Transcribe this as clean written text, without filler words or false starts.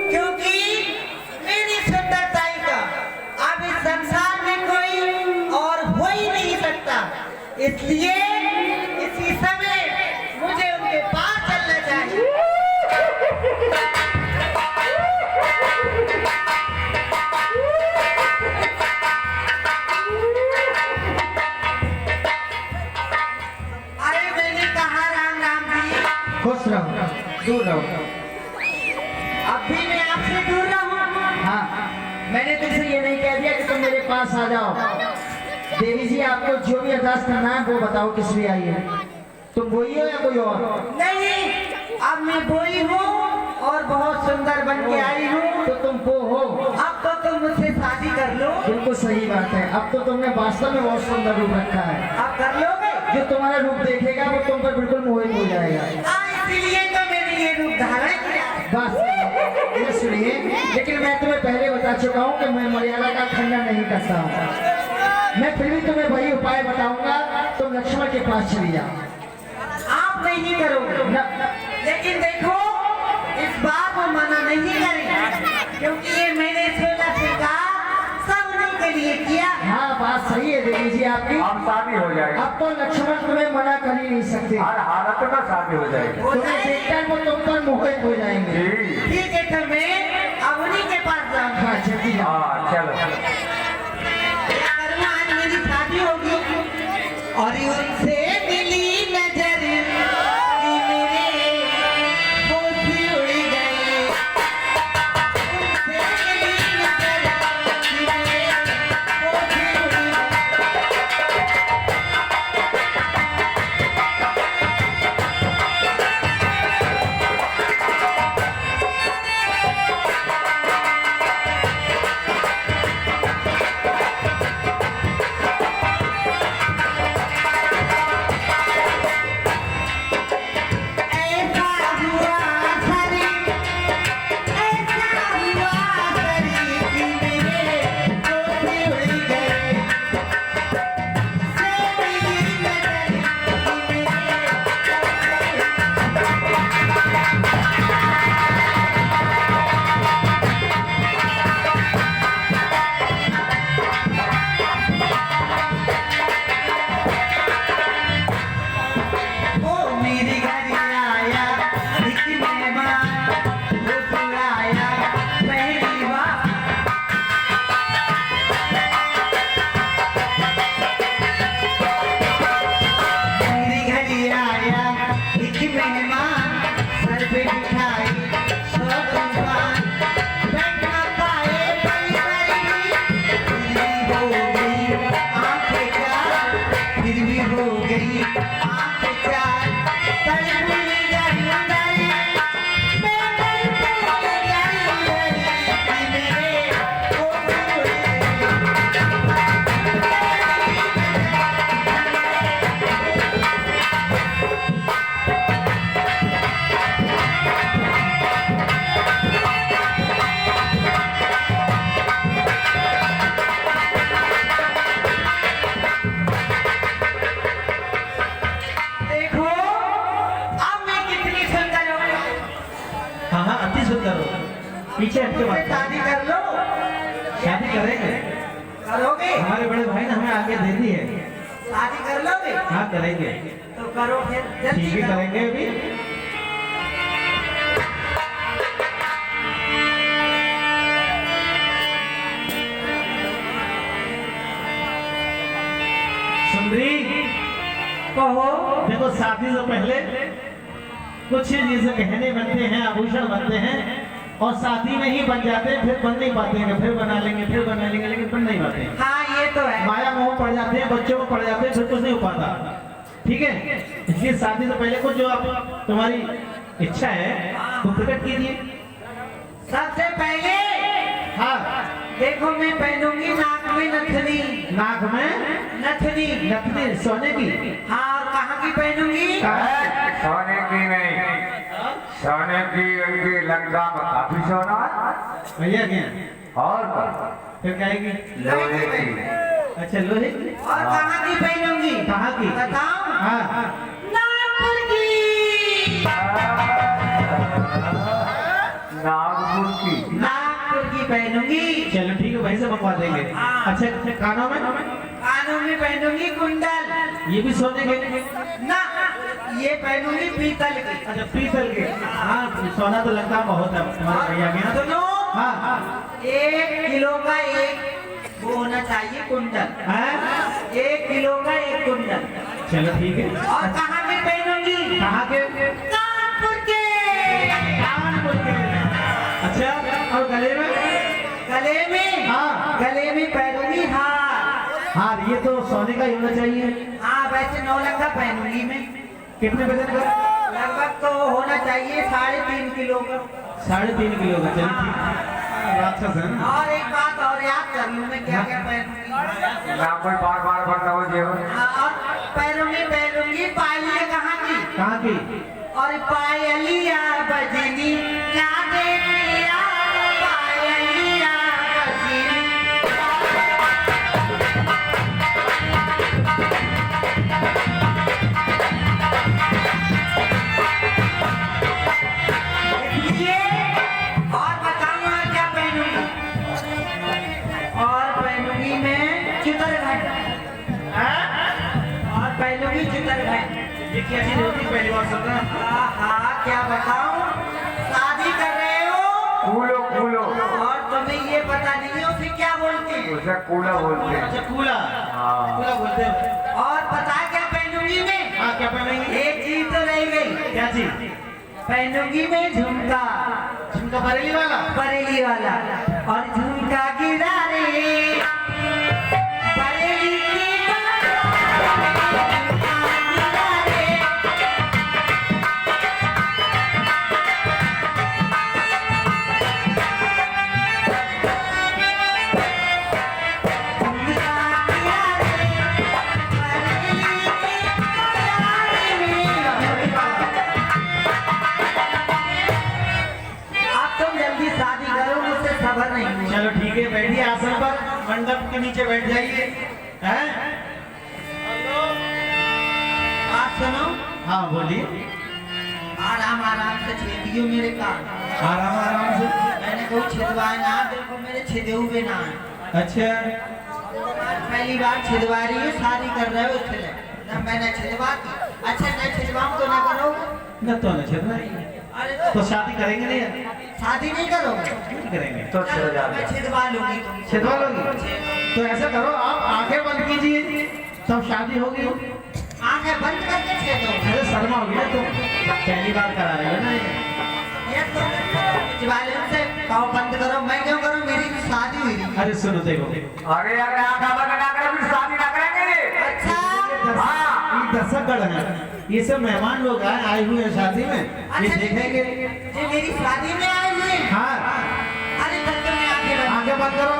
क्योंकि मेरी सुंदरताई का अब इस संसार में कोई और हो ही नहीं सकता, इसलिए इसी समय मुझे उनके पास चलना चाहिए। अरे मैंने कहा राम राम जी। खुश रहो, दूर रहो। अब भी मैं आपसे दूर रहूं? हाँ, मैंने तुमसे ये नहीं कह दिया कि तुम मेरे पास आ जाओ। देवी जी, आपको जो भी अरदास करना है वो बताओ किस लिए आई है। तुम वही हो या कोई और? नहीं, अब मैं वही हूँ और बहुत सुंदर बन के आई हूँ। तो तुम वो हो। अब तो तुम मुझसे शादी कर लो। बिल्कुल सही बात है। अब तो तुमने वास्तव में बहुत सुंदर रूप रखा है। अब कर लोगे? जो तुम्हारा रूप देखेगा वो तुम पर बिल्कुल मोहित हो जाएगा। इसीलिए तो मैंने ये रूप धारण किया। बस ये सुनिए, लेकिन मैं तुम्हें पहले बता चुका हूँ कि मैं मर्यादा का खंडन नहीं करता हूँ। मैं फिर भी तुम्हें वही उपाय बताऊंगा, तुम लक्ष्मण के पास चली जाओ। आप नहीं करोगे लेकिन देखो इस बार वो मना नहीं करेंगे, क्योंकि ये मैंने 16 श्रृंगार सब उन्हीं के लिए किया। हाँ, बात सही है देवी जी आपकी। अब शादी हो जाएगी। अब तो लक्ष्मण तुम्हें मना कर ही नहीं सकते। हर हालत में शादी हो जाएगी। तुम्हें देखकर वो तुम पर मोहित हो जाएंगे। जी। ठीक है, तो मैं अब उन्हीं के पास जाऊंगा। हाँ, जल्दी जाओ। हाँ, चलो। आज मेरी शादी होगी और उनसे मिली नजर कि मेरे होश उड़ गए। उनसे मिली नजर कि मेरे होश उड़ गए। पीछे हट के बात शादी कर लो। शादी करेंगे, करोगे? हमारे बड़े भाई ने हमें आगे दे दी है। शादी कर लोगे? हाँ, करेंगे। तो करो फिर, ठीक जल्दी है, करो। करेंगे अभी। सुंदरी, कहो। देखो शादी से पहले कुछ जैसे गहने बनते हैं, आभूषण बनते हैं, और शादी में ही बन जाते हैं, फिर बन नहीं पाते हैं। फिर बना लेंगे, फिर बना लेंगे, लेकिन बन नहीं पाते हैं। हाँ, ये तो है। माया मोह पड़ जाते हैं, बच्चों को पड़ जाते हैं, फिर कुछ नहीं हो पाता। ठीक है, इसलिए शादी से पहले कुछ जो आप तुम्हारी इच्छा है वो प्रकट कीजिए। सबसे पहले हाँ, देखो मैं पहनूंगी नाक में नथनी। नाक में नथनी। नथनी सोने की। हाँ, और कहाँ की पहनूंगी? सोने की नहीं, सोने की उनकी लंका में काफी सोना है। भैया क्या और फिर कहेगी लोहे की। अच्छा, लोहे की। और कहाँ की पहनूंगी? कहाँ की? बताओ। हाँ, नाक की। नागपुर की। नागपुर की पहनूंगी। चलो ठीक है, वहीं से मंगवा देंगे। अच्छा कानों में? कानों में पहनूंगी कुंडल। ये भी सोने के? ना, ये पहनूंगी पीतल की। अच्छा पीतल के। हाँ सोना तो लगता बहुत है तुम्हारे भैया के यहाँ। सुनो, हाँ हाँ 1 किलो का एक वो होना चाहिए कुंडल। हाँ? 1 किलो का एक कुंडल। चलो ठीक है। और कहाँ के पहनूंगी? कहाँ के? कानपुर के। कानपुर के। अच्छा और गले में? गले में? हाँ। गले में पहनूंगी हार। हाँ ये तो सोने का ही होना चाहिए। हाँ वैसे 9 लाख का पहनूंगी मैं। कितने वजन का? लगभग तो होना चाहिए 3.5 किलो का। 3.5 किलो का। चलो ठीक है। राक्षस है ना। और एक बात और याद कर लूँ मैं क्या क्या पहनूंगी। ना कोई बार बार बताओ जो। और पहनूंगी पायलिया कहाँ की? कहाँ की? और पायलिया बजनी क्या देखिया, पायलिया बजनी। ये और बताऊंगा क्या पहनूंगी। और पहनूंगी मैं चितरघट। और पहनूंगी चितरघट। ये क्या चीज होती है पहली बार सुन रहा हूँ। हाँ क्या बताऊं, शादी कर रहे हो कूलो कूलो। और तुम्हें ये पता नहीं है उसे क्या बोलते हैं। उसे कूला बोलते हैं। अच्छा कूला। हाँ। कूला बोलते हैं। और पता है क्या पहनूंगी मैं? हाँ क्या पहनेंगे? एक चीज तो रह गई। क्या चीज? पहनूंगी मैं झुमका। झुमका बरेली वाला? बरेली वाला। और झुमका गिरा रे बरेली की झुमका गिरा रे। अब तुम जल्दी शादी करो, मुझसे खबर नहीं है। चलो ठीक है, बैठिए आसन पर, मंडप के नीचे बैठ जाइए। हैं? बात सुनो, हाँ बोलिए। आराम आराम से छेदियो मेरे कान। आराम आराम से। मैंने को छिदवाए ना, देखो मेरे छिदे हुए ना है। अच्छा पहली बार छिदवा रही है, शादी कर रहे हो इसलिए ना। मैंने छिदवा दी। अच्छा मैं छिदवाऊं तो ना करो? न तो न छेदना ही। अरे तो शादी करेंगे नहीं यार? शादी नहीं करोगे? नहीं करेंगे। तो चलो मैं जाते। छिदवा लूंगी तुमसे। छिदवा लोगी? तो ऐसा करो, आप आंखें बंद कीजिए, तब शादी होगी। आंखें बंद करके छेदो। अरे शर्मा होगी ना तुम, पहली बार करा रहे हो ना ये। ये तो पिछवाले से कहो बंद करो, मैं क्यों करूं? मेरी भी शादी हुई थी। अरे सुनो देखो, अरे यार आधा बंद ना करें फिर शादी ना करेंगे। अच्छा हाँ ये दर्शकगण है, ये सब मेहमान लोग आए हुए हैं शादी में, ये अच्छा, देखेंगे। ये मेरी शादी में आए हुए हैं। हाँ अरे तब तो मैं आगे आगे बंद करो।